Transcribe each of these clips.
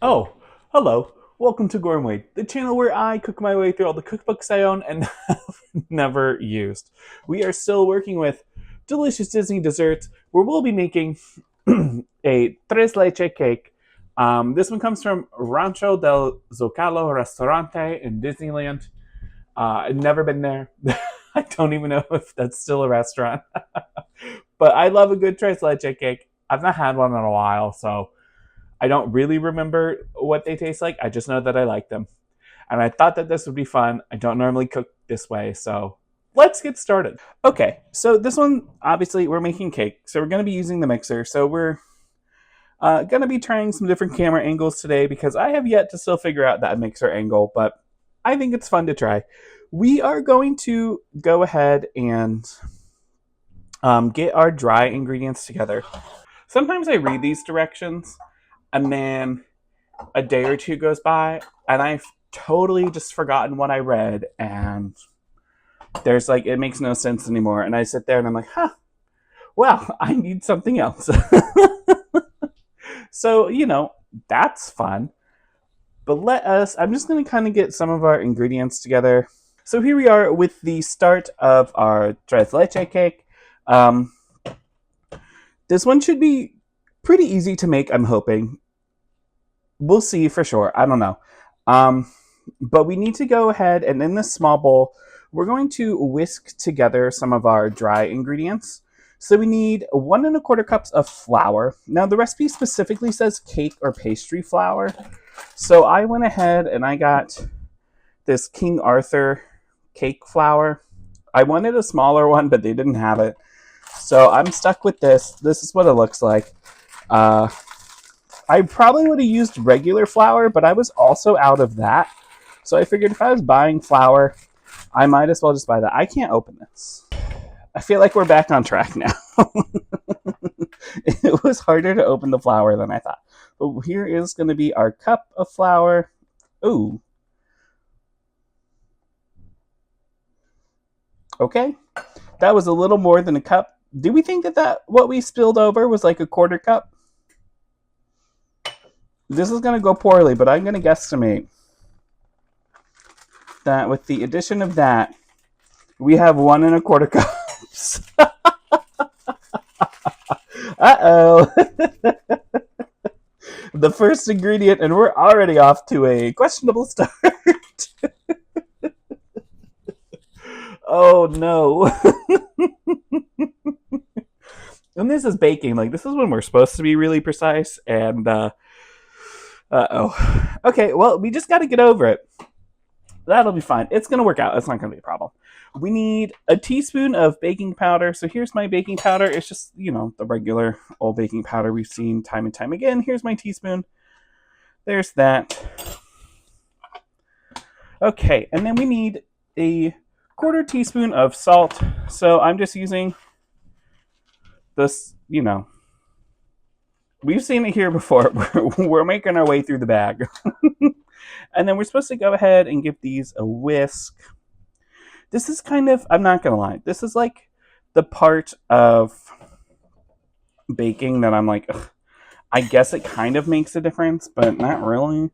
Oh, hello. Welcome to Gourmet, the channel where I cook my way through all the cookbooks I own and have never used. We are still working with delicious Disney desserts where we'll be making a Tres Leches Cake. This one comes from Rancho del Zocalo Restaurante in Disneyland. I've never been there. I don't even know if that's still a restaurant. But I love a good Tres Leches Cake. I've not had one in a while, so I don't really remember what they taste like. I just know that I like them. And I thought that this would be fun. I don't normally cook this way, so let's get started. Okay, so this one, obviously, we're making cake. So we're going to be using the mixer. So we're going to be trying some different camera angles today because I have yet to still figure out that mixer angle, but I think it's fun to try. We are going to go ahead and get our dry ingredients together. Sometimes I read these directions and then a day or two goes by and I've totally just forgotten what I read, and there's like, it makes no sense anymore, and I sit there and I'm like, well, I need something else. So, that's fun. But I'm just going to kind of get some of our ingredients together. So here we are with the start of our Tres Leches Cake. This one should be pretty easy to make, I'm hoping. We'll see for sure. I don't know. But we need to go ahead and in this small bowl, we're going to whisk together some of our dry ingredients. So we need 1¼ cups of flour. Now the recipe specifically says cake or pastry flour. So I went ahead and I got this King Arthur cake flour. I wanted a smaller one, but they didn't have it. So I'm stuck with this. This is what it looks like. I probably would have used regular flour, but I was also out of that. So I figured if I was buying flour, I might as well just buy that. I can't open this. I feel like we're back on track now. It was harder to open the flour than I thought. But here is going to be our cup of flour. Ooh. Okay. That was a little more than a cup. Do we think that what we spilled over was like 1/4 cup? This is going to go poorly, but I'm going to guesstimate that with the addition of that, we have 1¼ cups. Uh-oh. The first ingredient, and we're already off to a questionable start. Oh, no. And this is baking. Like, this is when we're supposed to be really precise, and, uh-oh. Okay, well, we just got to get over it. That'll be fine. It's going to work out. It's not going to be a problem. We need a teaspoon of baking powder. So here's my baking powder. It's just, the regular old baking powder we've seen time and time again. Here's my teaspoon. There's that. Okay, and then we need a 1/4 teaspoon of salt. So I'm just using this, we've seen it here before. We're making our way through the bag. And then we're supposed to go ahead and give these a whisk. This is kind of, I'm not going to lie, this is like the part of baking that I'm like, ugh, I guess it kind of makes a difference, but not really.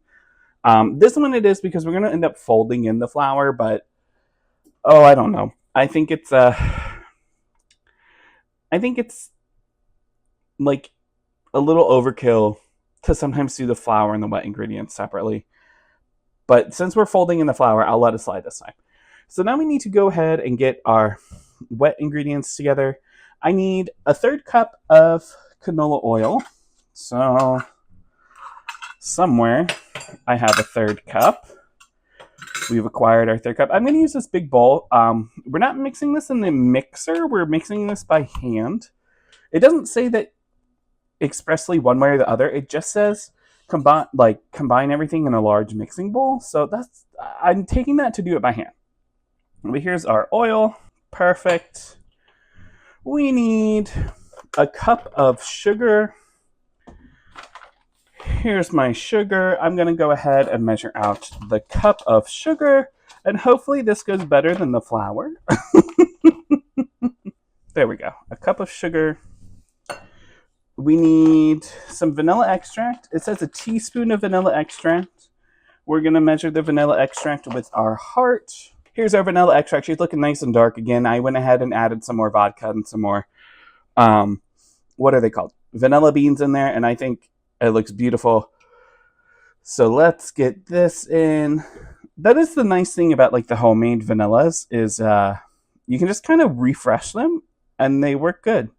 This one it is because we're going to end up folding in the flour, but, I don't know. I think it's like a little overkill to sometimes do the flour and the wet ingredients separately. But since we're folding in the flour, I'll let it slide this time. So now we need to go ahead and get our wet ingredients together. I need 1/3 cup of canola oil. So somewhere I have 1/3 cup. We've acquired our 1/3 cup. I'm going to use this big bowl. We're not mixing this in the mixer. We're mixing this by hand. It doesn't say that expressly one way or the other. It just says combine everything in a large mixing bowl. So I'm taking that to do it by hand. But here's our oil. Perfect. We need a cup of sugar. Here's my sugar. I'm going to go ahead and measure out the cup of sugar, and hopefully this goes better than the flour. There we go. A cup of sugar. We need some vanilla extract. It says a teaspoon of vanilla extract. We're going to measure the vanilla extract with our heart. Here's our vanilla extract. She's looking nice and dark again. I went ahead and added some more vodka and some more, what are they called? Vanilla beans in there, and I think it looks beautiful. So let's get this in. That is the nice thing about like the homemade vanillas is you can just kind of refresh them and they work good.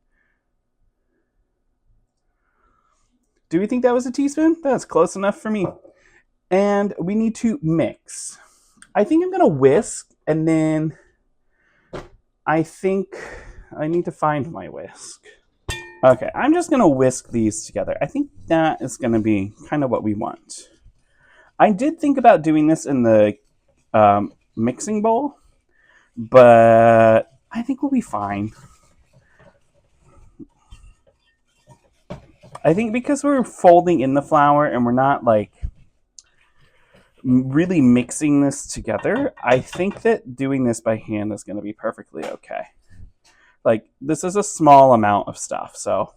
Do we think that was a teaspoon? That's close enough for me. And we need to mix. I think I'm going to whisk, and then I think I need to find my whisk. Okay, I'm just going to whisk these together. I think that is going to be kind of what we want. I did think about doing this in the mixing bowl, but I think we'll be fine. I think because we're folding in the flour and we're not like really mixing this together, I think that doing this by hand is going to be perfectly okay. Like, this is a small amount of stuff, so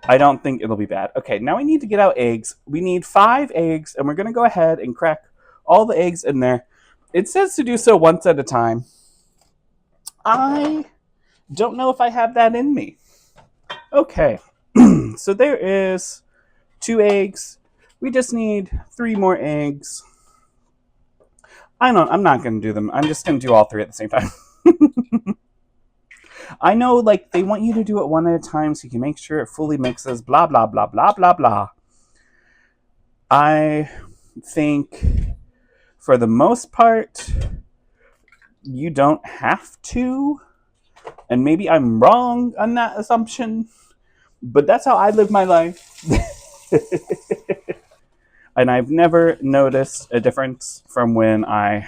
I don't think it'll be bad. Okay, now we need to get out eggs. We need 5 eggs, and we're going to go ahead and crack all the eggs in there. It says to do so once at a time. I don't know if I have that in me. Okay, so there is 2 eggs. We just need 3 more eggs. I'm not going to do them. I'm just going to do all 3 at the same time. I know, like, they want you to do it one at a time so you can make sure it fully mixes, blah, blah, blah, blah, blah, blah. I think, for the most part, you don't have to. And maybe I'm wrong on that assumption, but that's how I live my life. And I've never noticed a difference from when I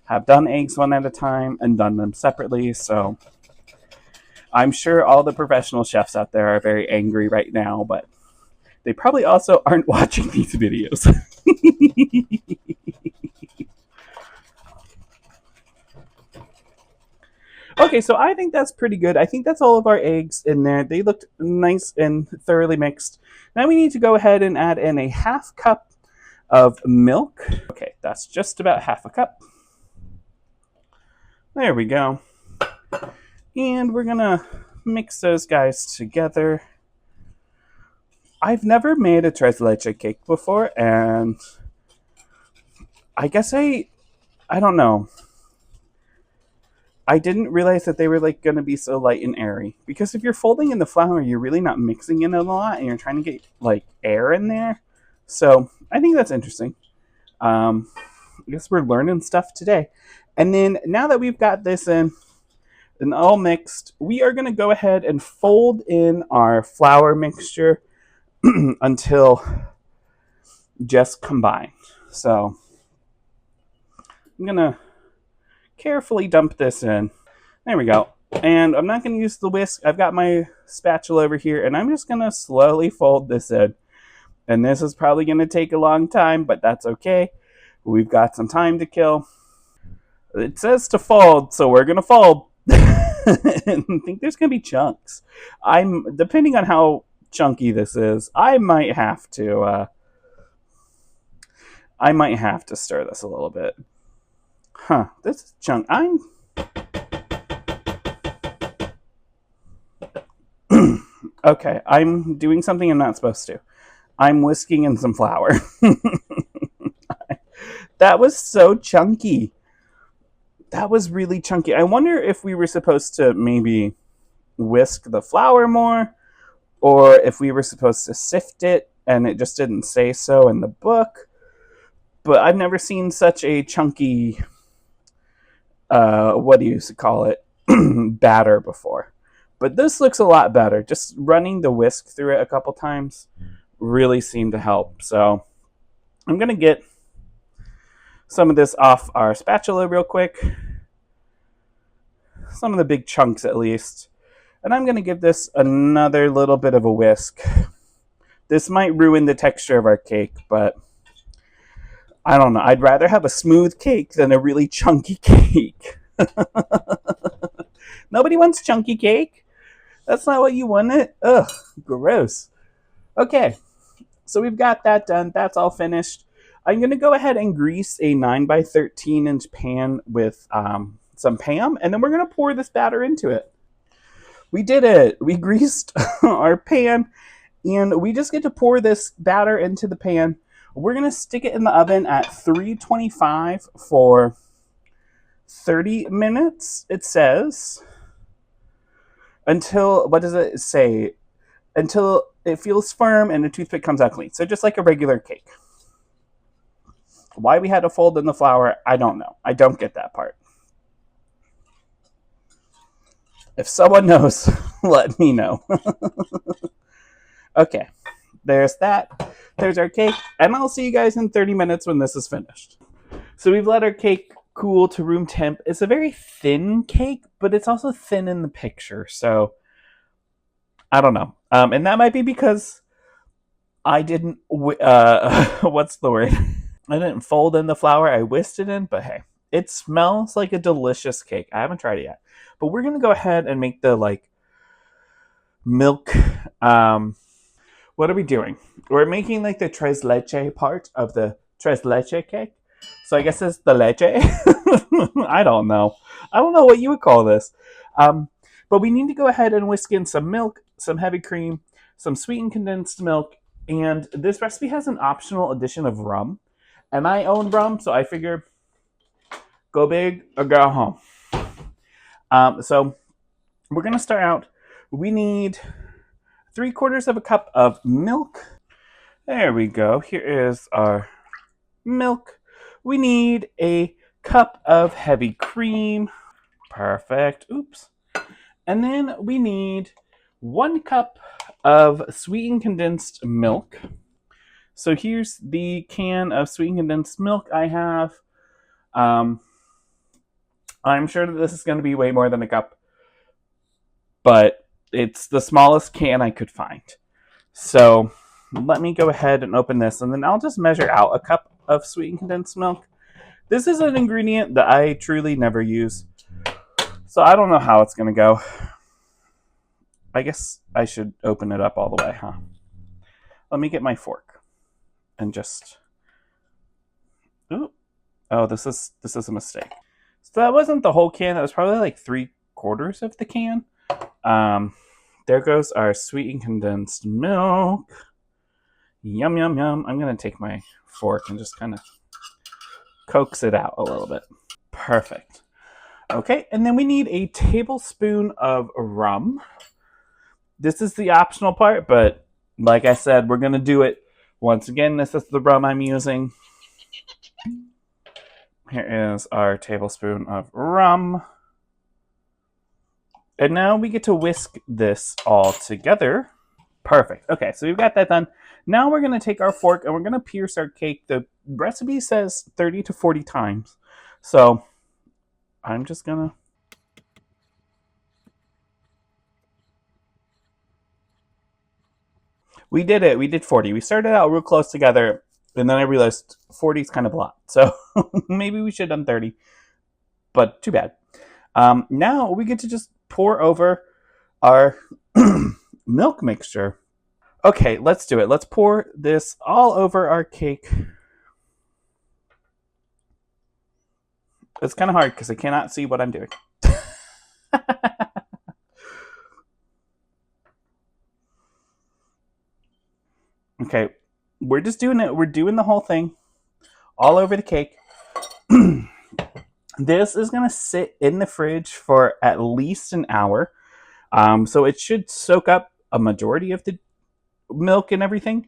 have done eggs one at a time and done them separately, so I'm sure all the professional chefs out there are very angry right now, but they probably also aren't watching these videos. Okay, so I think that's pretty good. I think that's all of our eggs in there. They looked nice and thoroughly mixed. Now we need to go ahead and add in a 1/2 cup of milk. Okay, that's just about 1/2 cup. There we go. And we're gonna mix those guys together. I've never made a Tres Leches Cake before, and I guess I don't know. I didn't realize that they were like going to be so light and airy, because if you're folding in the flour, you're really not mixing in it a lot, and you're trying to get like air in there. So I think that's interesting. I guess we're learning stuff today. And then now that we've got this in and all mixed, we are going to go ahead and fold in our flour mixture until just combined. So I'm going to carefully dump this in. There we go. And I'm not going to use the whisk. I've got my spatula over here, and I'm just going to slowly fold this in. And this is probably going to take a long time, but that's okay. We've got some time to kill. It says to fold, so we're going to fold. I think there's going to be chunks. Depending on how chunky this is, I might have to stir this a little bit. Huh, this is chunk. Okay, I'm doing something I'm not supposed to. I'm whisking in some flour. That was so chunky. That was really chunky. I wonder if we were supposed to maybe whisk the flour more, or if we were supposed to sift it and it just didn't say so in the book. But I've never seen such a chunky, what do you call it, batter before. But this looks a lot better. Just running the whisk through it a couple times really seemed to help. So I'm going to get some of this off our spatula real quick. Some of the big chunks at least. And I'm going to give this another little bit of a whisk. This might ruin the texture of our cake, but I don't know. I'd rather have a smooth cake than a really chunky cake. Nobody wants chunky cake. That's not what you wanted? Ugh, gross. Okay, so we've got that done. That's all finished. I'm going to go ahead and grease a 9 by 13 inch pan with some Pam, and then we're going to pour this batter into it. We did it. We greased our pan, and we just get to pour this batter into the pan. We're going to stick it in the oven at 325 for 30 minutes, it says. Until, what does it say? Until it feels firm and the toothpick comes out clean. So just like a regular cake. Why we had to fold in the flour, I don't know. I don't get that part. If someone knows, let me know. Okay, there's that. There's our cake, and I'll see you guys in 30 minutes when this is finished. So we've let our cake cool to room temp. It's a very thin cake, but it's also thin in the picture, so I don't know. And that might be because I didn't, what's the word? I didn't fold in the flour, I whisked it in, but hey, it smells like a delicious cake. I haven't tried it yet. But we're going to go ahead and make the, milk, what are we doing? We're making, the tres leche part of the tres leche cake. So I guess it's the leche. I don't know. I don't know what you would call this. But we need to go ahead and whisk in some milk, some heavy cream, some sweetened condensed milk, and this recipe has an optional addition of rum. And I own rum, so I figured go big or go home. So we're going to start out. We need 3/4 of a cup of milk. There we go. Here is our milk. We need a cup of heavy cream. Perfect. Oops. And then we need 1 cup of sweetened condensed milk. So here's the can of sweetened condensed milk I have. I'm sure that this is going to be way more than a cup, but it's the smallest can I could find. So let me go ahead and open this, and then I'll just measure out a cup of sweetened condensed milk. This is an ingredient that I truly never use, so I don't know how it's going to go. I guess I should open it up all the way, huh? Let me get my fork and just... Ooh. Oh, this is a mistake. So that wasn't the whole can. That was probably 3/4 of the can. There goes our sweetened condensed milk. Yum, yum, yum. I'm going to take my fork and just kind of coax it out a little bit. Perfect. Okay, and then we need a tablespoon of rum. This is the optional part, but like I said, we're going to do it. Once again, this is the rum I'm using. Here is our tablespoon of rum. And now we get to whisk this all together. Perfect. Okay, so we've got that done. Now we're going to take our fork and we're going to pierce our cake. The recipe says 30 to 40 times. So I'm just going to... We did it. We did 40. We started out real close together, and then I realized 40 is kind of a lot. So maybe we should have done 30, but too bad. Now we get to just pour over our milk mixture. Okay, let's do it. Let's pour this all over our cake. It's kind of hard because I cannot see what I'm doing. Okay, we're just doing it. We're doing the whole thing all over the cake. This is going to sit in the fridge for at least an hour. So it should soak up a majority of the milk and everything.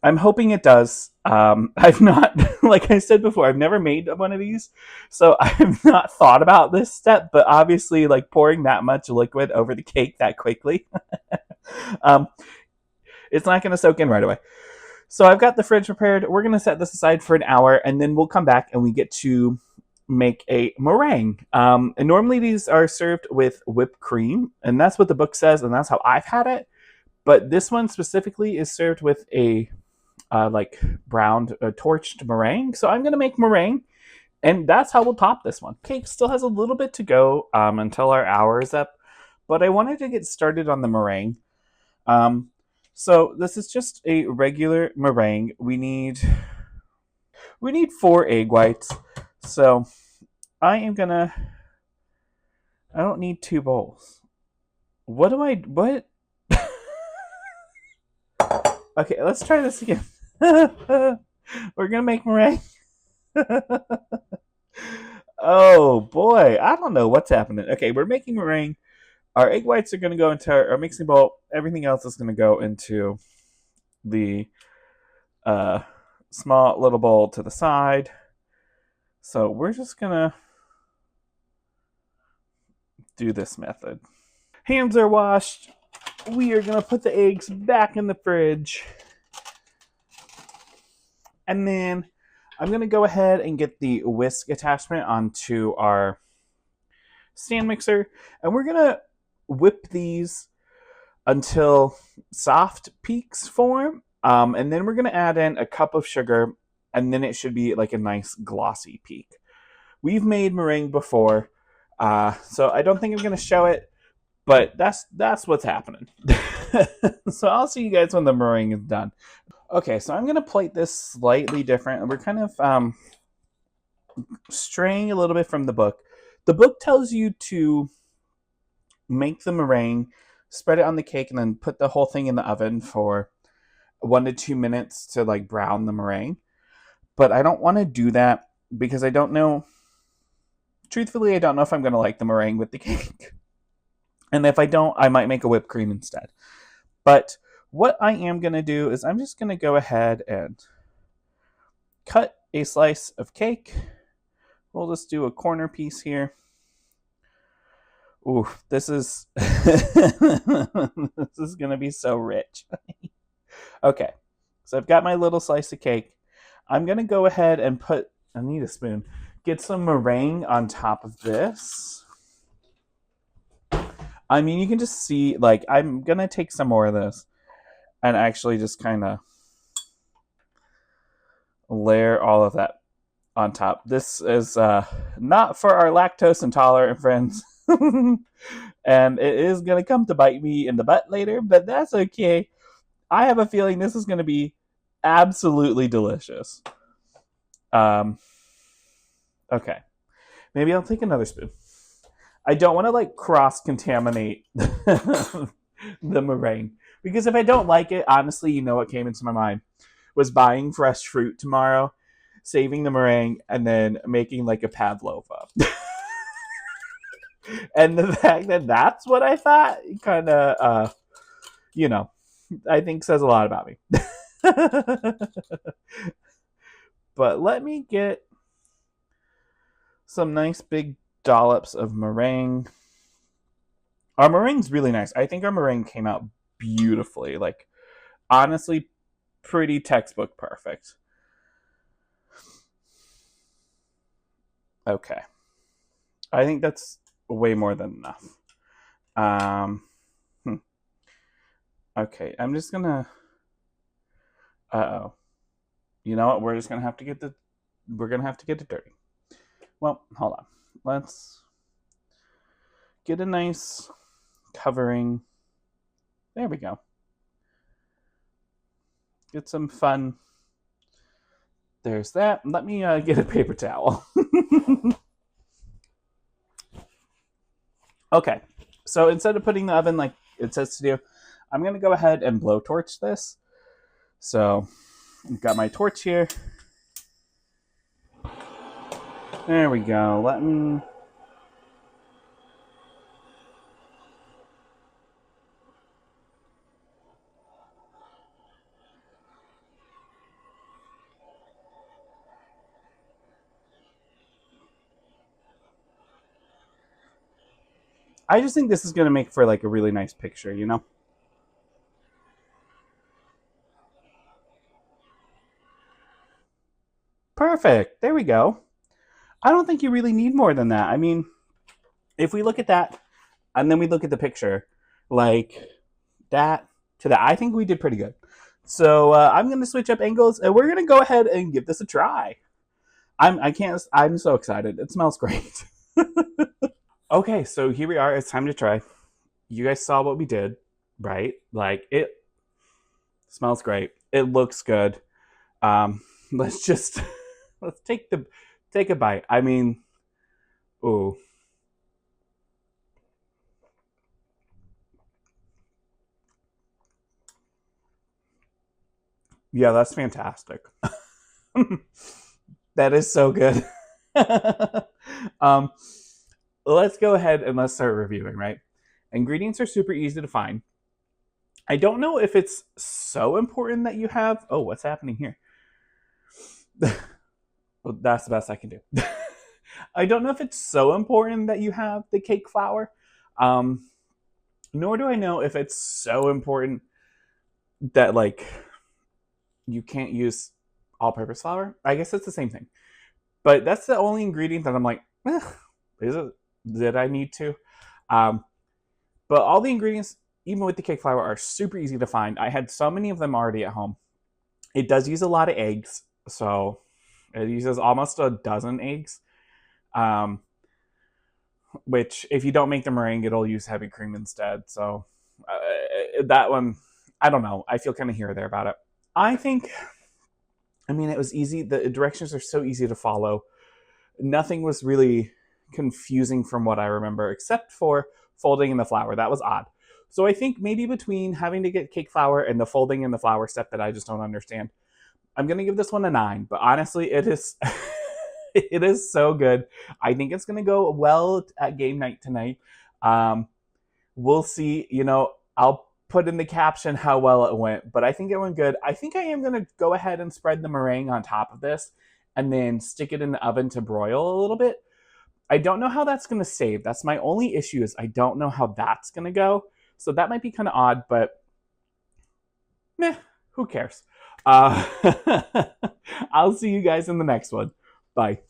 I'm hoping it does. I've not, like I said before, I've never made one of these, so I have not thought about this step, but obviously pouring that much liquid over the cake that quickly, it's not going to soak in right away. So I've got the fridge prepared. We're going to set this aside for an hour, and then we'll come back and we get to make a meringue. And normally these are served with whipped cream, and that's what the book says, and that's how I've had it. But this one specifically is served with a browned, torched meringue. So I'm going to make meringue, and that's how we'll top this one. Cake still has a little bit to go until our hour is up. but I wanted to get started on the meringue. Um, so this is just a regular meringue. We need 4 egg whites. So I am gonna. I don't need 2 bowls. What? Okay, let's try this again. We're gonna make meringue. Oh boy, I don't know what's happening. Okay, we're making meringue. Our egg whites are gonna go into our mixing bowl. Everything else is gonna go into the uh, small little bowl to the side. So we're just gonna do this method. Hands are washed. We are gonna put the eggs back in the fridge. And then I'm gonna go ahead and get the whisk attachment onto our stand mixer. And we're gonna whip these until soft peaks form. And then we're gonna add in a cup of sugar, and then it should be like a nice glossy peak. We've made meringue before, so I don't think I'm gonna show it, but that's what's happening. So I'll see you guys when the meringue is done. Okay, so I'm gonna plate this slightly different. We're kind of straying a little bit from the book. The book tells you to make the meringue, spread it on the cake, and then put the whole thing in the oven for 1 to 2 minutes to like brown the meringue. But I don't want to do that because I don't know. Truthfully, I don't know if I'm gonna like the meringue with the cake. And if I don't, I might make a whipped cream instead. But what I am going to do is I'm just going to go ahead and cut a slice of cake. We'll just do a corner piece here. Ooh, this is this is going to be so rich. Okay, so I've got my little slice of cake. I'm going to go ahead and I need a spoon, get some meringue on top of this. I mean, you can just see, like, I'm going to take some more of this and actually just kind of layer all of that on top. This is not for our lactose intolerant friends. And it is going to come to bite me in the butt later, but that's okay. I have a feeling this is going to be absolutely delicious. Okay. Maybe I'll take another spoon. I don't want to like cross-contaminate the meringue. Because if I don't like it, honestly, you know what came into my mind was buying fresh fruit tomorrow, saving the meringue, and then making like a pavlova. And the fact that that's what I thought kind of, I think says a lot about me. But let me get some nice big dollops of meringue. Our meringue's really nice. I think our meringue came out beautifully. Like, honestly, pretty textbook perfect. Okay. I think that's way more than enough. Okay, I'm just gonna... Uh-oh. You know what? We're gonna have to get it dirty. Well, hold on. Let's get a nice covering. There we go. Get some fun. There's that. Let me get a paper towel. Okay, so instead of putting the oven like it says to do, I'm going to go ahead and blowtorch this. So I've got my torch here. There we go. Let me... I just think this is going to make for like a really nice picture, you know? Perfect. There we go. I don't think you really need more than that. I mean, if we look at that and then we look at the picture, like that to that, I think we did pretty good. So I'm going to switch up angles and we're going to go ahead and give this a try. I'm so excited. It smells great. Okay, so here we are. It's time to try. you guys saw what we did, right? Like, it smells great. It looks good. Let's just let's take a bite. I mean, ooh, yeah, that's fantastic. That is so good. um, let's go ahead and let's start reviewing, right? Ingredients are super easy to find. I don't know if it's so important that you have. Oh, what's happening here? Well, that's the best I can do. I don't know if it's so important that you have the cake flour. Um, Nor do I know if it's so important that like you can't use all-purpose flour. I guess it's the same thing. But that's the only ingredient that I'm like, is it? Did I need to? Um, but all the ingredients, even with the cake flour, are super easy to find. I had so many of them already at home. It does use a lot of eggs, so it uses almost a dozen eggs. Um, which, if you don't make the meringue, it'll use heavy cream instead. So that one, I don't know. I feel kind of here or there about it. I think, I mean, it was easy. The directions are so easy to follow. Nothing was really confusing from what I remember, except for folding in the flour. That was odd. So I think maybe between having to get cake flour and the folding in the flour step that I just don't understand, I'm gonna give this one a 9. But honestly, it is it is so good. I think it's gonna go well at game night tonight. Um, we'll see. I'll put in the caption how well it went, but I think it went good. I think I am gonna go ahead and spread the meringue on top of this, and then stick it in the oven to broil a little bit. I don't know how that's going to save. That's my only issue, is I don't know how that's going to go. So that might be kind of odd, but meh, who cares? Uh, I'll see you guys in the next one. Bye.